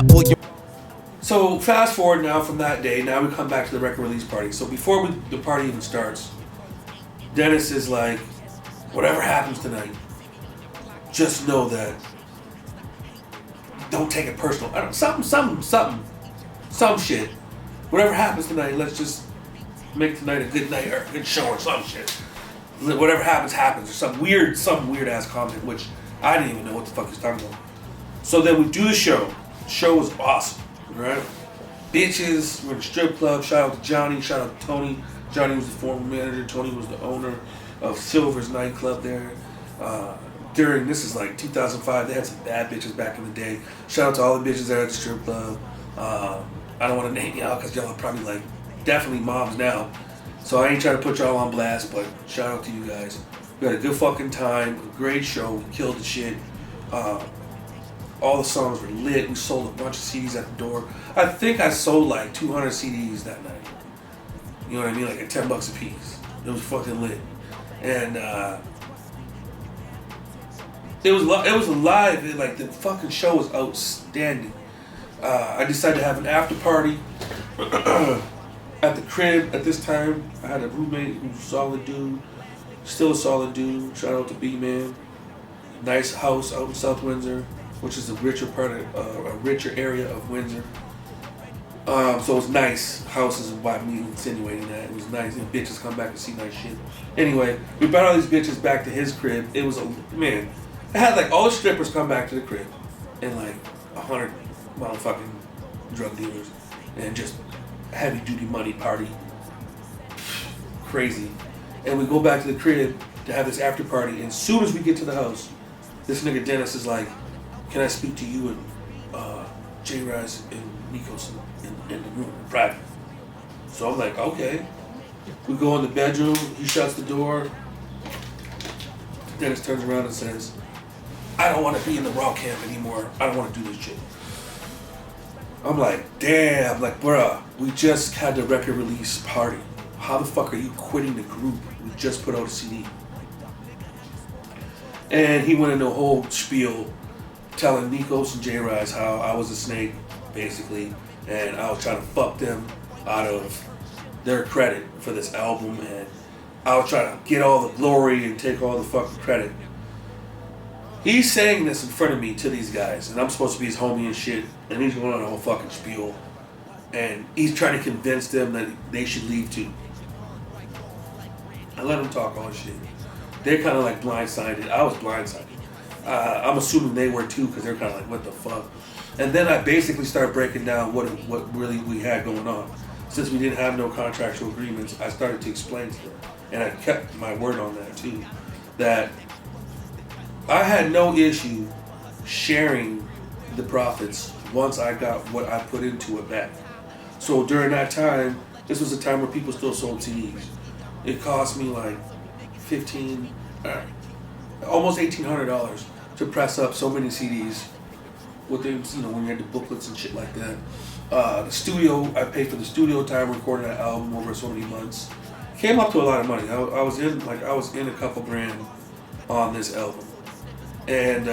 pull you. So fast forward now from that day, now we come back to the record release party. So before the party even starts, Dennis is like, whatever happens tonight, just know that, don't take it personal. I don't, some shit. Whatever happens tonight, let's just make tonight a good night or a good show or some shit. Whatever happens, happens. Or some weird ass comment, which I didn't even know what the fuck he's talking about. So then we do the show. The show was awesome, right? Bitches, we're in the strip club. Shout out to Johnny, shout out to Tony. Johnny was the former manager. Tony was the owner of Silver's nightclub there. This is like 2005. They had some bad bitches back in the day. Shout out to all the bitches there at the strip club. I don't want to name y'all because y'all are probably like definitely moms now. So I ain't trying to put y'all on blast, but shout out to you guys. We had a good fucking time, a great show. We killed the shit. All the songs were lit. We sold a bunch of CDs at the door. I think I sold like 200 CDs that night. You know what I mean? Like at $10 a piece. It was fucking lit. And it was alive. Like the fucking show was outstanding. I decided to have an after party at the crib. At this time, I had a roommate who was a solid dude, still a solid dude. Shout out to B-Man. Nice house out in South Windsor, which is a richer part of a richer area of Windsor. So it was nice. Houses by me insinuating that it was nice. And bitches come back and see nice shit. Anyway, we brought all these bitches back to his crib. It was I had like all the strippers come back to the crib, and like 100 motherfucking drug dealers, and just heavy duty money party. Crazy. And we go back to the crib to have this after party. And as soon as we get to the house, this nigga Dennis is like, "Can I speak to you and J-Rise and Nikos in the room in private?" So I'm like, okay. We go in the bedroom. He shuts the door. Dennis turns around and says, "I don't want to be in the Raw camp anymore. I don't want to do this shit." I'm like, damn, like, bruh, we just had the record release party. How the fuck are you quitting the group? We just put out a CD. And he went into a whole spiel telling Nikos and J-Rise how I was a snake, basically, and I was trying to fuck them out of their credit for this album, and I was trying to get all the glory and take all the fucking credit. He's saying this in front of me to these guys, and I'm supposed to be his homie and shit, and he's going on a whole fucking spiel, and he's trying to convince them that they should leave too. I let them talk all shit. They're kind of like blindsided. I was blindsided. I'm assuming they were too, because they're kind of like, what the fuck? And then I basically started breaking down what really we had going on. Since we didn't have no contractual agreements, I started to explain to them, and I kept my word on that too, that I had no issue sharing the profits once I got what I put into it back. So during that time, this was a time where people still sold CDs. It cost me like almost $1,800 to press up so many CDs. With them, when you had the booklets and shit like that. The studio, I paid for the studio time recording that album over so many months. Came up to a lot of money. I was in a couple grand on this album. And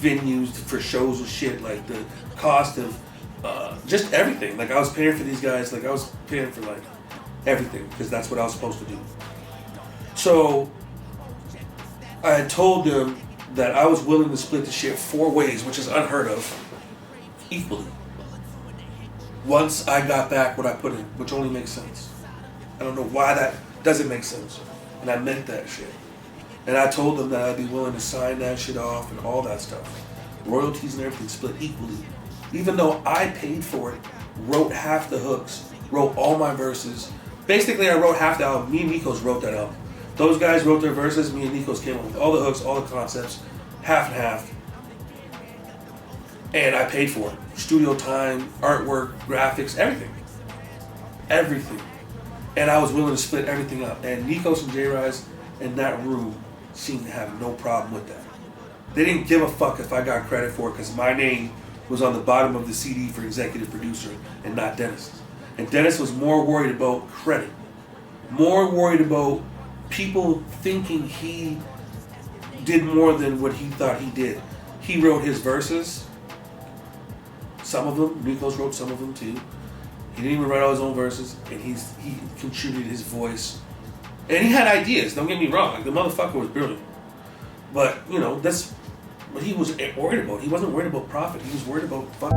venues for shows and shit, like the cost of just everything. Like I was paying for these guys, like I was paying for like everything, because that's what I was supposed to do. So I had told them that I was willing to split the shit 4 ways, which is unheard of, equally. Once I got back what I put in, which only makes sense. I don't know why that doesn't make sense. And I meant that shit. And I told them that I'd be willing to sign that shit off and all that stuff. Royalties and everything split equally. Even though I paid for it, wrote half the hooks, wrote all my verses. Basically, I wrote half the album. Me and Nikos wrote that album. Those guys wrote their verses. Me and Nikos came up with all the hooks, all the concepts, half and half. And I paid for it. Studio time, artwork, graphics, everything. Everything. And I was willing to split everything up. And Nikos and J-Rise in that room seemed to have no problem with that. They didn't give a fuck if I got credit for it, because my name was on the bottom of the CD for executive producer and not Dennis's. And Dennis was more worried about credit. More worried about people thinking he did more than what he thought he did. He wrote his verses, Some of them, Nikos wrote some of them too. He didn't even write all his own verses, and he contributed his voice. And he had ideas, don't get me wrong, like the motherfucker was brilliant. But, you know, that's what he was worried about. He wasn't worried about profit, he was worried about fuck.